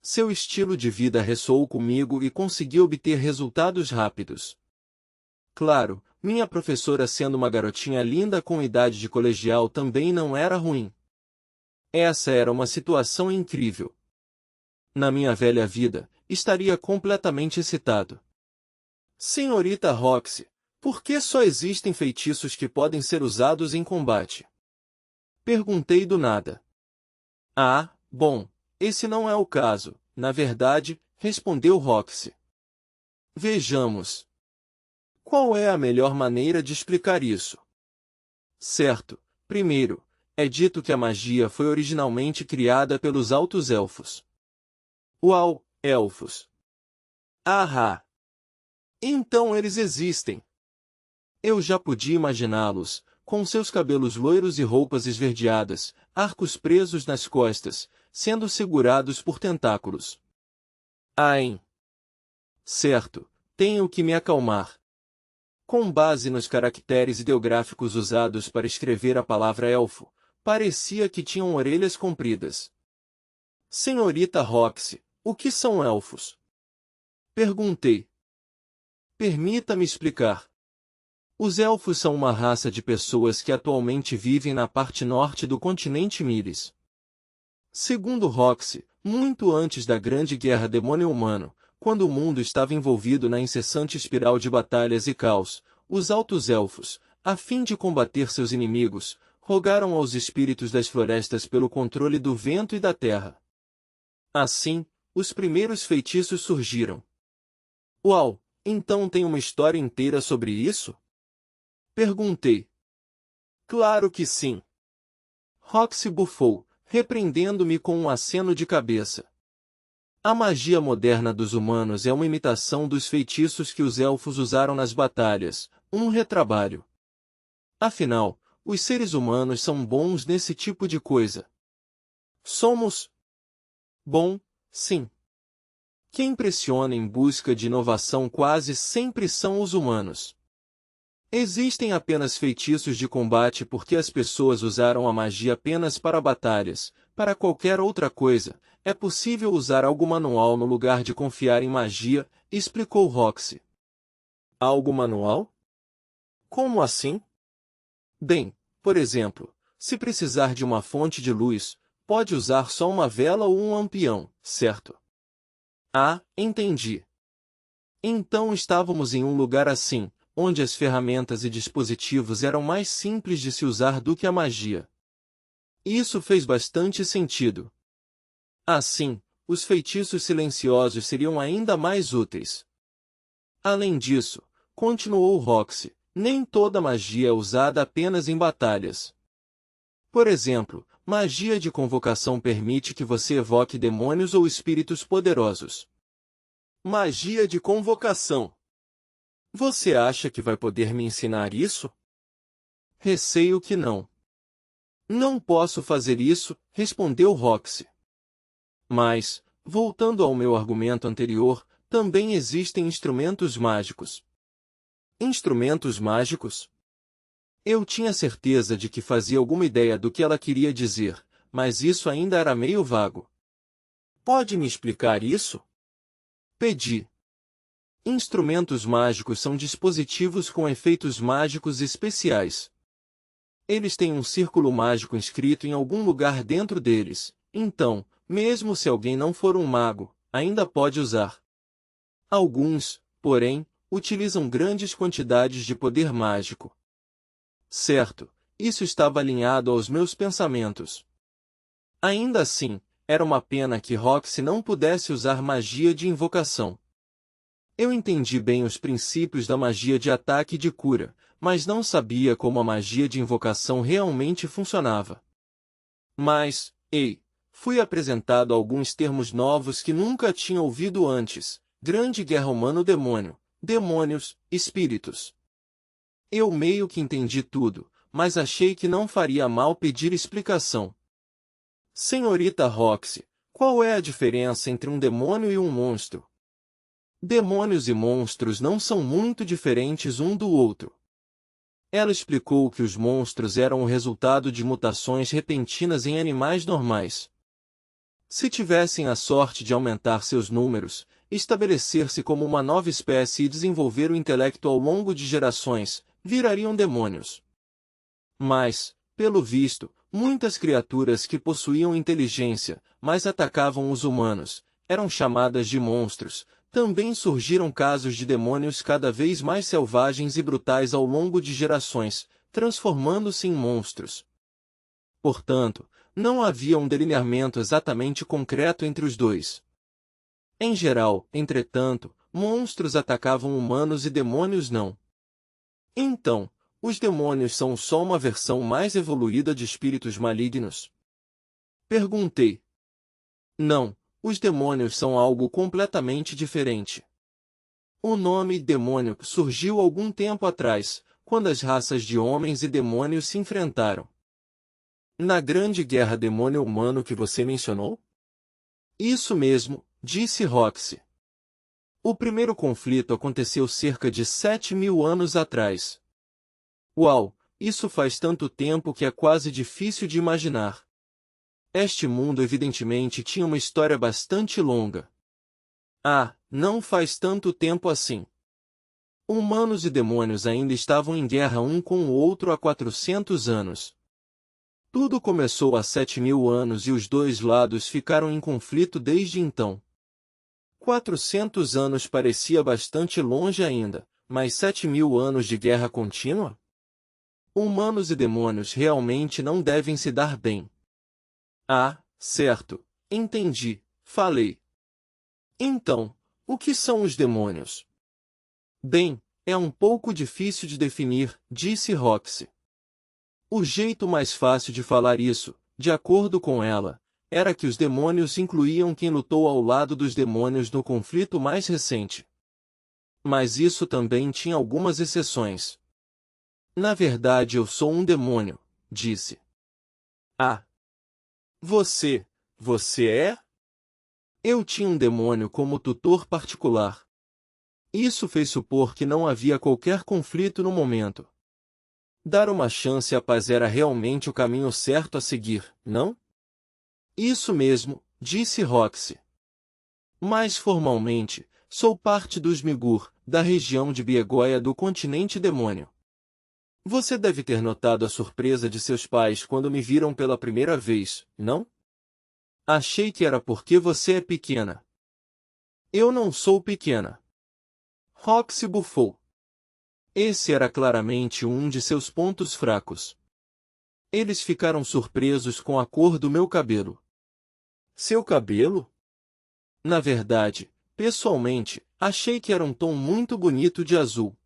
Seu estilo de vida ressoou comigo e consegui obter resultados rápidos. Claro, minha professora sendo uma garotinha linda com idade de colegial também não era ruim. Essa era uma situação incrível. Na minha velha vida, estaria completamente excitado. Senhorita Roxy, por que só existem feitiços que podem ser usados em combate? Perguntei do nada. Ah, bom, esse não é o caso, na verdade, respondeu Roxy. Vejamos. Qual é a melhor maneira de explicar isso? Certo, primeiro, é dito que a magia foi originalmente criada pelos altos elfos. Uau, elfos! Ahá! Então eles existem! Eu já podia imaginá-los, com seus cabelos loiros e roupas esverdeadas, arcos presos nas costas, sendo segurados por tentáculos. Aim! Certo, tenho que me acalmar. Com base nos caracteres ideográficos usados para escrever a palavra elfo, parecia que tinham orelhas compridas. Senhorita Roxy, o que são elfos? Perguntei. Permita-me explicar. Os elfos são uma raça de pessoas que atualmente vivem na parte norte do continente Miris. Segundo Roxy, muito antes da Grande Guerra Demônio-Humano, quando o mundo estava envolvido na incessante espiral de batalhas e caos, os altos elfos, a fim de combater seus inimigos, rogaram aos espíritos das florestas pelo controle do vento e da terra. Assim, os primeiros feitiços surgiram. Uau, então tem uma história inteira sobre isso? Perguntei. Claro que sim. Roxy bufou, repreendendo-me com um aceno de cabeça. A magia moderna dos humanos é uma imitação dos feitiços que os elfos usaram nas batalhas, um retrabalho. Afinal, os seres humanos são bons nesse tipo de coisa. Somos? Bom, sim. Quem pressiona em busca de inovação quase sempre são os humanos. Existem apenas feitiços de combate porque as pessoas usaram a magia apenas para batalhas. Para qualquer outra coisa, é possível usar algo manual no lugar de confiar em magia, explicou Roxy. Algo manual? Como assim? Bem, por exemplo, se precisar de uma fonte de luz, pode usar só uma vela ou um lampião, certo? Ah, entendi. Então estávamos em um lugar assim, onde as ferramentas e dispositivos eram mais simples de se usar do que a magia. Isso fez bastante sentido. Assim, os feitiços silenciosos seriam ainda mais úteis. Além disso, continuou Roxy, nem toda magia é usada apenas em batalhas. Por exemplo, magia de convocação permite que você evoque demônios ou espíritos poderosos. Magia de convocação. Você acha que vai poder me ensinar isso? Receio que não. Não posso fazer isso, respondeu Roxy. Mas, voltando ao meu argumento anterior, também existem instrumentos mágicos. Instrumentos mágicos? Eu tinha certeza de que fazia alguma ideia do que ela queria dizer, mas isso ainda era meio vago. Pode me explicar isso? Pedi. Instrumentos mágicos são dispositivos com efeitos mágicos especiais. Eles têm um círculo mágico inscrito em algum lugar dentro deles, então, mesmo se alguém não for um mago, ainda pode usar. Alguns, porém, utilizam grandes quantidades de poder mágico. Certo, isso estava alinhado aos meus pensamentos. Ainda assim, era uma pena que Roxy não pudesse usar magia de invocação. Eu entendi bem os princípios da magia de ataque e de cura, mas não sabia como a magia de invocação realmente funcionava. Mas, fui apresentado a alguns termos novos que nunca tinha ouvido antes: Grande Guerra Humano-Demônio, demônios, espíritos. Eu meio que entendi tudo, mas achei que não faria mal pedir explicação. Senhorita Roxy, qual é a diferença entre um demônio e um monstro? Demônios e monstros não são muito diferentes um do outro. Ela explicou que os monstros eram o resultado de mutações repentinas em animais normais. Se tivessem a sorte de aumentar seus números, estabelecer-se como uma nova espécie e desenvolver o intelecto ao longo de gerações, virariam demônios. Mas, pelo visto, muitas criaturas que possuíam inteligência, mas atacavam os humanos, eram chamadas de monstros. Também surgiram casos de demônios cada vez mais selvagens e brutais ao longo de gerações, transformando-se em monstros. Portanto, não havia um delineamento exatamente concreto entre os dois. Em geral, entretanto, monstros atacavam humanos e demônios não. Então, os demônios são só uma versão mais evoluída de espíritos malignos? Perguntei. Não. Os demônios são algo completamente diferente. O nome demônio surgiu algum tempo atrás, quando as raças de homens e demônios se enfrentaram. Na grande guerra demônio-humano que você mencionou? Isso mesmo, disse Roxy. O primeiro conflito aconteceu cerca de 7.000 anos atrás. Uau, isso faz tanto tempo que é quase difícil de imaginar. Este mundo evidentemente tinha uma história bastante longa. Ah, não faz tanto tempo assim. Humanos e demônios ainda estavam em guerra um com o outro há 400 anos. Tudo começou há 7.000 anos e os dois lados ficaram em conflito desde então. 400 anos parecia bastante longe ainda, mas 7.000 anos de guerra contínua? Humanos e demônios realmente não devem se dar bem. Ah, certo, entendi, falei. Então, o que são os demônios? Bem, é um pouco difícil de definir, disse Roxy. O jeito mais fácil de falar isso, de acordo com ela, era que os demônios incluíam quem lutou ao lado dos demônios no conflito mais recente. Mas isso também tinha algumas exceções. Na verdade eu sou um demônio, disse. Ah! Você é? Eu tinha um demônio como tutor particular. Isso fez supor que não havia qualquer conflito no momento. Dar uma chance à paz era realmente o caminho certo a seguir, não? Isso mesmo, disse Roxy. Mas formalmente, sou parte dos Migur, da região de Biegoia do continente demônio. Você deve ter notado a surpresa de seus pais quando me viram pela primeira vez, não? Achei que era porque você é pequena. Eu não sou pequena. Roxy bufou. Esse era claramente um de seus pontos fracos. Eles ficaram surpresos com a cor do meu cabelo. Seu cabelo? Na verdade, pessoalmente, achei que era um tom muito bonito de azul.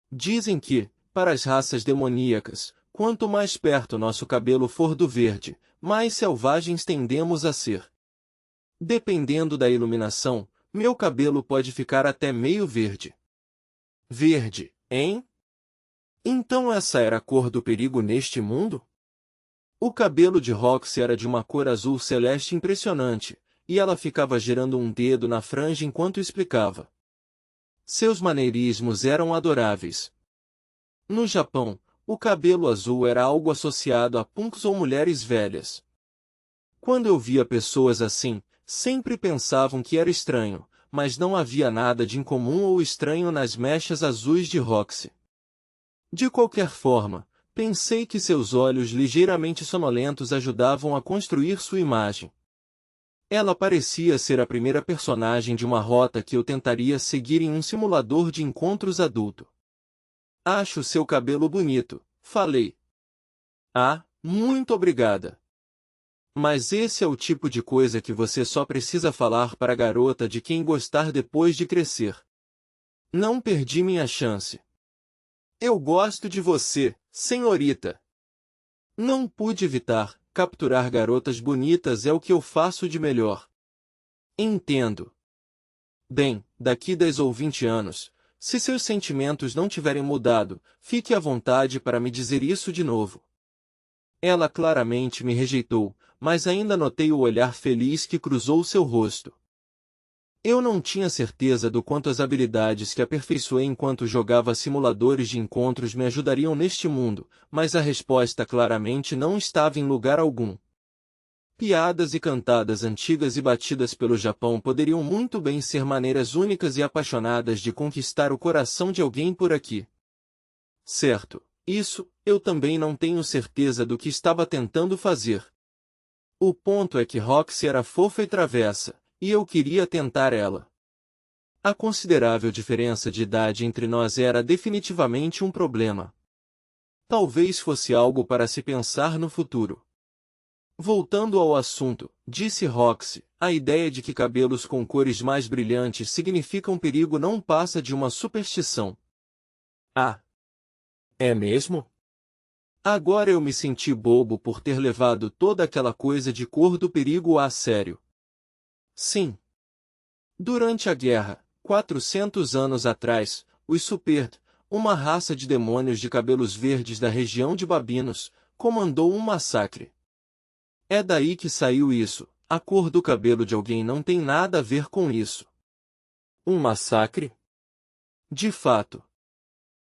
Dizem que, para as raças demoníacas, quanto mais perto nosso cabelo for do verde, mais selvagens tendemos a ser. Dependendo da iluminação, meu cabelo pode ficar até meio verde. Verde, hein? Então essa era a cor do perigo neste mundo? O cabelo de Roxy era de uma cor azul celeste impressionante, e ela ficava girando um dedo na franja enquanto explicava. Seus maneirismos eram adoráveis. No Japão, o cabelo azul era algo associado a punks ou mulheres velhas. Quando eu via pessoas assim, sempre pensavam que era estranho, mas não havia nada de incomum ou estranho nas mechas azuis de Roxy. De qualquer forma, pensei que seus olhos ligeiramente sonolentos ajudavam a construir sua imagem. Ela parecia ser a primeira personagem de uma rota que eu tentaria seguir em um simulador de encontros adulto. Acho seu cabelo bonito, falei. Ah, muito obrigada. Mas esse é o tipo de coisa que você só precisa falar para a garota de quem gostar depois de crescer. Não perdi minha chance. Eu gosto de você, senhorita. Não pude evitar, capturar garotas bonitas é o que eu faço de melhor. Entendo. Bem, daqui 10 ou 20 anos, se seus sentimentos não tiverem mudado, fique à vontade para me dizer isso de novo. Ela claramente me rejeitou, mas ainda notei o olhar feliz que cruzou seu rosto. Eu não tinha certeza do quanto as habilidades que aperfeiçoei enquanto jogava simuladores de encontros me ajudariam neste mundo, mas a resposta claramente não estava em lugar algum. Piadas e cantadas antigas e batidas pelo Japão poderiam muito bem ser maneiras únicas e apaixonadas de conquistar o coração de alguém por aqui. Certo, isso, eu também não tenho certeza do que estava tentando fazer. O ponto é que Roxy era fofa e travessa, e eu queria tentar ela. A considerável diferença de idade entre nós era definitivamente um problema. Talvez fosse algo para se pensar no futuro. Voltando ao assunto, disse Roxy, a ideia de que cabelos com cores mais brilhantes significam perigo não passa de uma superstição. Ah, é mesmo? Agora eu me senti bobo por ter levado toda aquela coisa de cor do perigo a sério. Sim. Durante a guerra, 400 anos atrás, os Superd, uma raça de demônios de cabelos verdes da região de Babinos, comandou um massacre. É daí que saiu isso, a cor do cabelo de alguém não tem nada a ver com isso. Um massacre? De fato.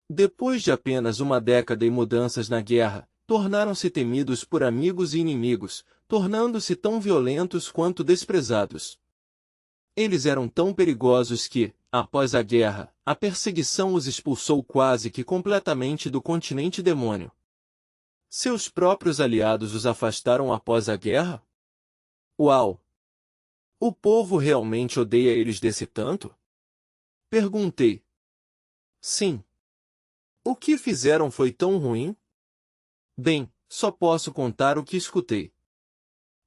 Depois de apenas uma década e mudanças na guerra, tornaram-se temidos por amigos e inimigos, tornando-se tão violentos quanto desprezados. Eles eram tão perigosos que, após a guerra, a perseguição os expulsou quase que completamente do continente demônio. Seus próprios aliados os afastaram após a guerra? Uau! O povo realmente odeia eles desse tanto? Perguntei. Sim. O que fizeram foi tão ruim? Bem, só posso contar o que escutei.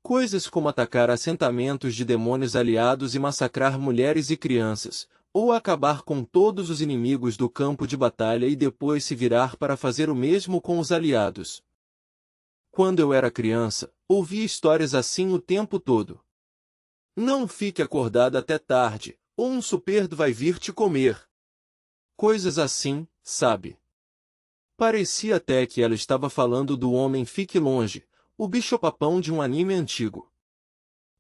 Coisas como atacar assentamentos de demônios aliados e massacrar mulheres e crianças, ou acabar com todos os inimigos do campo de batalha e depois se virar para fazer o mesmo com os aliados. Quando eu era criança, ouvia histórias assim o tempo todo. Não fique acordado até tarde, ou um Superd vai vir te comer. Coisas assim, sabe? Parecia até que ela estava falando do homem Fique Longe, o bicho-papão de um anime antigo.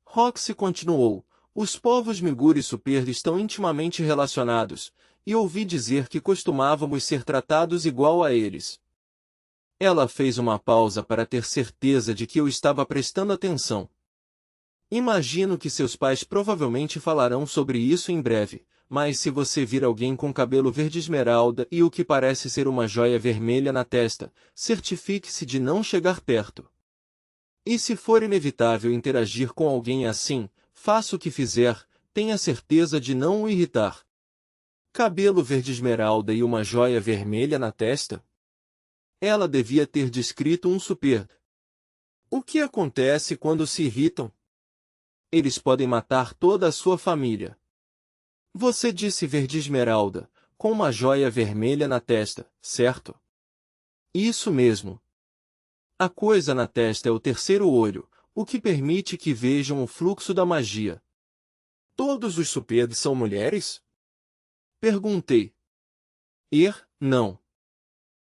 Roxy continuou, os povos Miguri e Superd estão intimamente relacionados, e ouvi dizer que costumávamos ser tratados igual a eles. Ela fez uma pausa para ter certeza de que eu estava prestando atenção. Imagino que seus pais provavelmente falarão sobre isso em breve, mas se você vir alguém com cabelo verde esmeralda e o que parece ser uma joia vermelha na testa, certifique-se de não chegar perto. E se for inevitável interagir com alguém assim, faça o que fizer, tenha certeza de não o irritar. cabelo verde esmeralda e uma joia vermelha na testa? Ela devia ter descrito um super. O que acontece quando se irritam? Eles podem matar toda a sua família. Você disse verde esmeralda, com uma joia vermelha na testa, certo? Isso mesmo. A coisa na testa é o terceiro olho, o que permite que vejam o fluxo da magia. Todos os supers são mulheres? Perguntei. Não.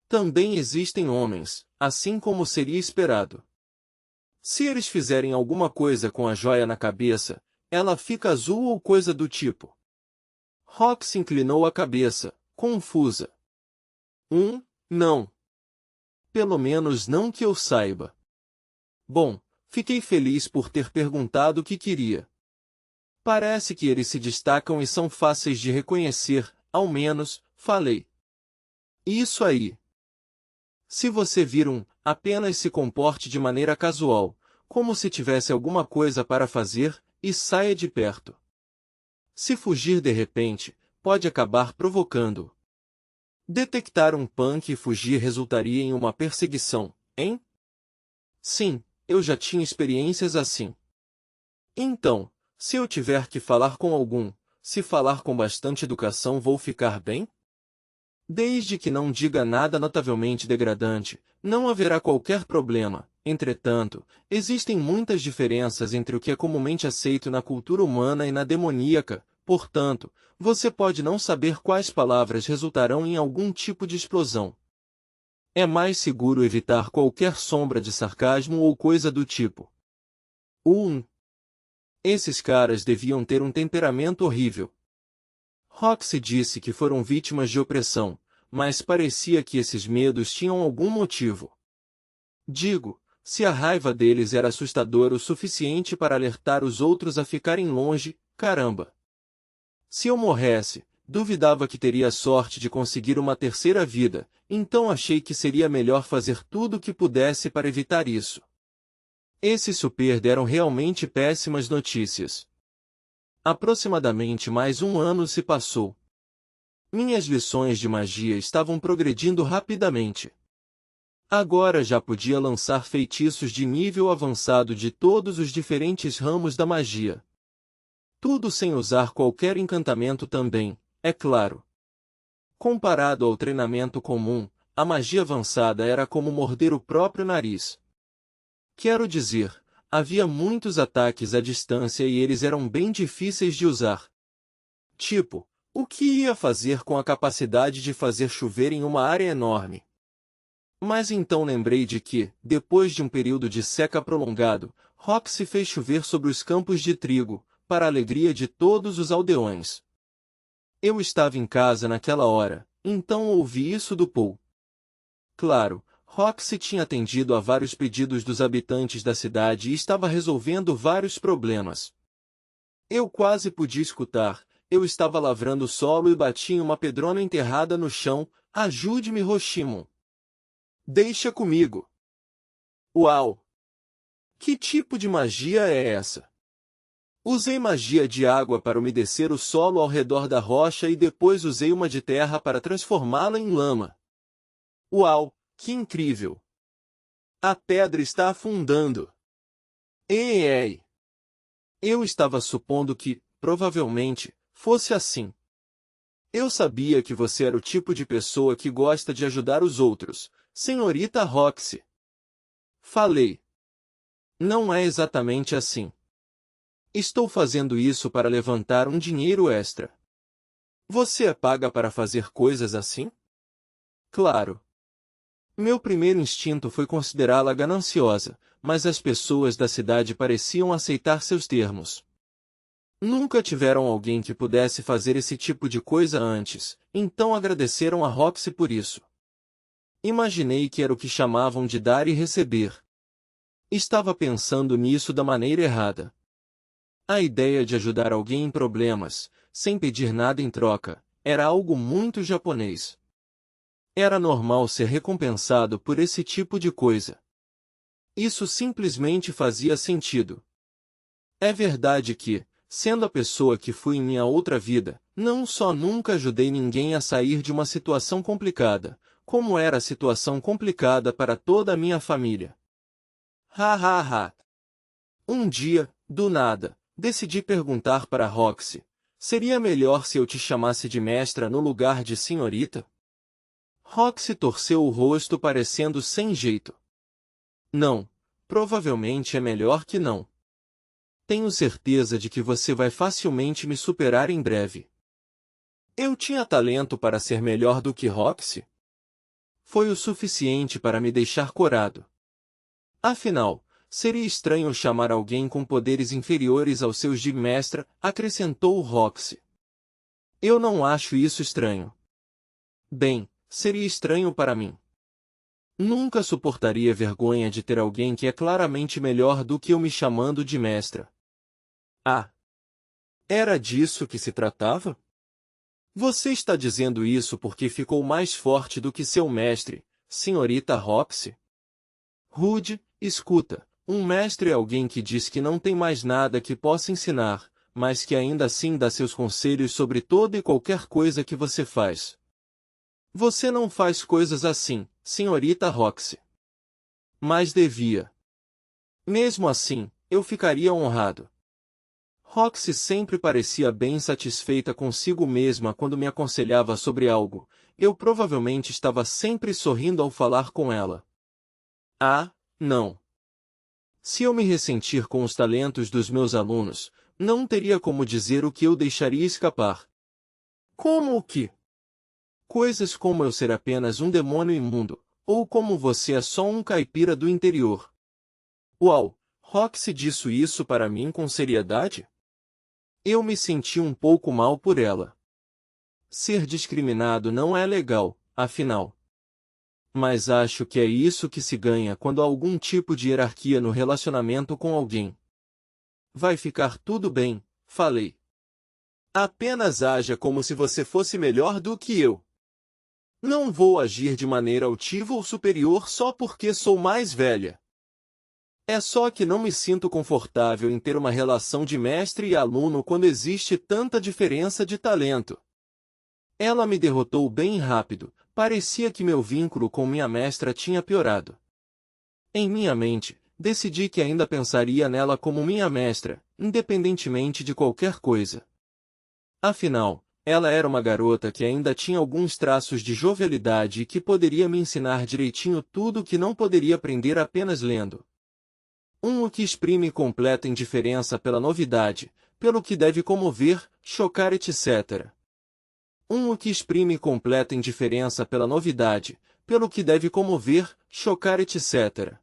Também existem homens, assim como seria esperado. Se eles fizerem alguma coisa com a joia na cabeça, ela fica azul ou coisa do tipo. Rox inclinou a cabeça, confusa. Não. Pelo menos não que eu saiba. Bom, fiquei feliz por ter perguntado o que queria. Parece que eles se destacam e são fáceis de reconhecer, ao menos, falei. Isso aí. Se você vir apenas se comporte de maneira casual, como se tivesse alguma coisa para fazer, e saia de perto. Se fugir de repente, pode acabar provocando. Detectar um punk e fugir resultaria em uma perseguição, hein? Sim, eu já tinha experiências assim. Então, se eu tiver que falar com algum, se falar com bastante educação vou ficar bem? Desde que não diga nada notavelmente degradante, não haverá qualquer problema. Entretanto, existem muitas diferenças entre o que é comumente aceito na cultura humana e na demoníaca, portanto, você pode não saber quais palavras resultarão em algum tipo de explosão. É mais seguro evitar qualquer sombra de sarcasmo ou coisa do tipo. Esses caras deviam ter um temperamento horrível. Roxy disse que foram vítimas de opressão, mas parecia que esses medos tinham algum motivo. Digo, se a raiva deles era assustadora o suficiente para alertar os outros a ficarem longe, caramba. Se eu morresse, duvidava que teria sorte de conseguir uma terceira vida, então achei que seria melhor fazer tudo o que pudesse para evitar isso. Esses super deram realmente péssimas notícias. Aproximadamente mais um ano se passou. Minhas lições de magia estavam progredindo rapidamente. Agora já podia lançar feitiços de nível avançado de todos os diferentes ramos da magia. Tudo sem usar qualquer encantamento também, é claro. Comparado ao treinamento comum, a magia avançada era como morder o próprio nariz. Quero dizer, havia muitos ataques à distância e eles eram bem difíceis de usar. Tipo, o que ia fazer com a capacidade de fazer chover em uma área enorme? Mas então lembrei de que, depois de um período de seca prolongado, Roxy fez chover sobre os campos de trigo, para a alegria de todos os aldeões. Eu estava em casa naquela hora, então ouvi isso do Paul. Claro, Roxy tinha atendido a vários pedidos dos habitantes da cidade e estava resolvendo vários problemas. Eu quase podia escutar, eu estava lavrando o solo e bati em uma pedrona enterrada no chão, ajude-me Roshimon. Deixa comigo. Uau! Que tipo de magia é essa? Usei magia de água para umedecer o solo ao redor da rocha e depois usei uma de terra para transformá-la em lama. Uau, que incrível! A pedra está afundando. Ei! Eu estava supondo que, provavelmente, fosse assim. Eu sabia que você era o tipo de pessoa que gosta de ajudar os outros, senhorita Roxy. Falei. Não é exatamente assim. Estou fazendo isso para levantar um dinheiro extra. Você é paga para fazer coisas assim? Claro. Meu primeiro instinto foi considerá-la gananciosa, mas as pessoas da cidade pareciam aceitar seus termos. Nunca tiveram alguém que pudesse fazer esse tipo de coisa antes, então agradeceram a Roxy por isso. Imaginei que era o que chamavam de dar e receber. Estava pensando nisso da maneira errada. A ideia de ajudar alguém em problemas, sem pedir nada em troca, era algo muito japonês. Era normal ser recompensado por esse tipo de coisa. Isso simplesmente fazia sentido. É verdade que, sendo a pessoa que fui em minha outra vida, não só nunca ajudei ninguém a sair de uma situação complicada, como era a situação complicada para toda a minha família. Ha ha ha. Um dia, do nada, decidi perguntar para Roxy: seria melhor se eu te chamasse de mestra no lugar de senhorita? Roxy torceu o rosto parecendo sem jeito. Não, provavelmente é melhor que não. Tenho certeza de que você vai facilmente me superar em breve. Eu tinha talento para ser melhor do que Roxy? Foi o suficiente para me deixar corado. Afinal, seria estranho chamar alguém com poderes inferiores aos seus de mestra, acrescentou Roxy. Eu não acho isso estranho. Bem, seria estranho para mim. Nunca suportaria vergonha de ter alguém que é claramente melhor do que eu me chamando de mestra. Ah! Era disso que se tratava? Você está dizendo isso porque ficou mais forte do que seu mestre, senhorita Roxy? Rude, escuta, um mestre é alguém que diz que não tem mais nada que possa ensinar, mas que ainda assim dá seus conselhos sobre toda e qualquer coisa que você faz. Você não faz coisas assim, senhorita Roxy. Mas devia. Mesmo assim, eu ficaria honrado. Roxy sempre parecia bem satisfeita consigo mesma quando me aconselhava sobre algo. Eu provavelmente estava sempre sorrindo ao falar com ela. Ah, não. Se eu me ressentir com os talentos dos meus alunos, não teria como dizer o que eu deixaria escapar. Como o que? Coisas como eu ser apenas um demônio imundo, ou como você é só um caipira do interior. Uau, Roxy disse isso para mim com seriedade? Eu me senti um pouco mal por ela. Ser discriminado não é legal, afinal. Mas acho que é isso que se ganha quando há algum tipo de hierarquia no relacionamento com alguém. Vai ficar tudo bem, falei. Apenas haja como se você fosse melhor do que eu. Não vou agir de maneira altiva ou superior só porque sou mais velha. É só que não me sinto confortável em ter uma relação de mestre e aluno quando existe tanta diferença de talento. Ela me derrotou bem rápido, parecia que meu vínculo com minha mestra tinha piorado. Em minha mente, decidi que ainda pensaria nela como minha mestra, independentemente de qualquer coisa. Afinal, ela era uma garota que ainda tinha alguns traços de jovialidade e que poderia me ensinar direitinho tudo o que não poderia aprender apenas lendo. O que exprime completa indiferença pela novidade, pelo que deve comover, chocar etc. O que exprime completa indiferença pela novidade, pelo que deve comover, chocar etc.